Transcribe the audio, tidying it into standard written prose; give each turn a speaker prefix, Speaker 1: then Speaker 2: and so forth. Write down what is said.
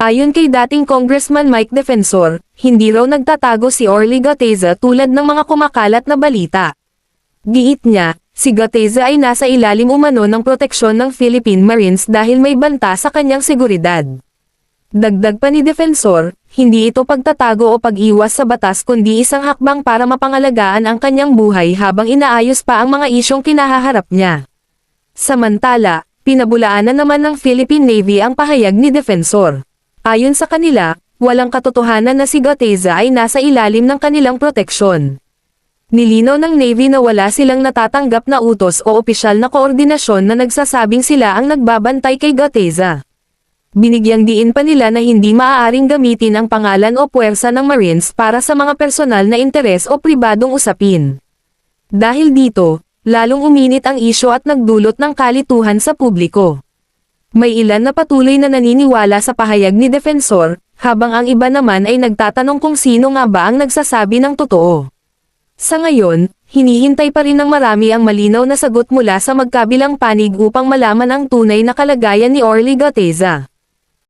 Speaker 1: Ayon kay dating Congressman Mike Defensor, hindi raw nagtatago si Orly Gateza tulad ng mga kumakalat na balita. Giit niya, si Gateza ay nasa ilalim umano ng proteksyon ng Philippine Marines dahil may banta sa kanyang seguridad. Dagdag pa ni Defensor, hindi ito pagtatago o pag-iwas sa batas kundi isang hakbang para mapangalagaan ang kanyang buhay habang inaayos pa ang mga isyong kinahaharap niya. Samantala, pinabulaanan naman ng Philippine Navy ang pahayag ni Defensor. Ayon sa kanila, walang katotohanan na si Gateza ay nasa ilalim ng kanilang proteksyon. Nilinaw ng Navy na wala silang natatanggap na utos o opisyal na koordinasyon na nagsasabing sila ang nagbabantay kay Gateza. Binigyang diin pa nila na hindi maaaring gamitin ang pangalan o puwersa ng Marines para sa mga personal na interes o pribadong usapin. Dahil dito, lalong uminit ang isyu at nagdulot ng kalituhan sa publiko. May ilan na patuloy na naniniwala sa pahayag ni Defensor, habang ang iba naman ay nagtatanong kung sino nga ba ang nagsasabi ng totoo. Sa ngayon, hinihintay pa rin ng marami ang malinaw na sagot mula sa magkabilang panig upang malaman ang tunay na kalagayan ni Orly Gateza.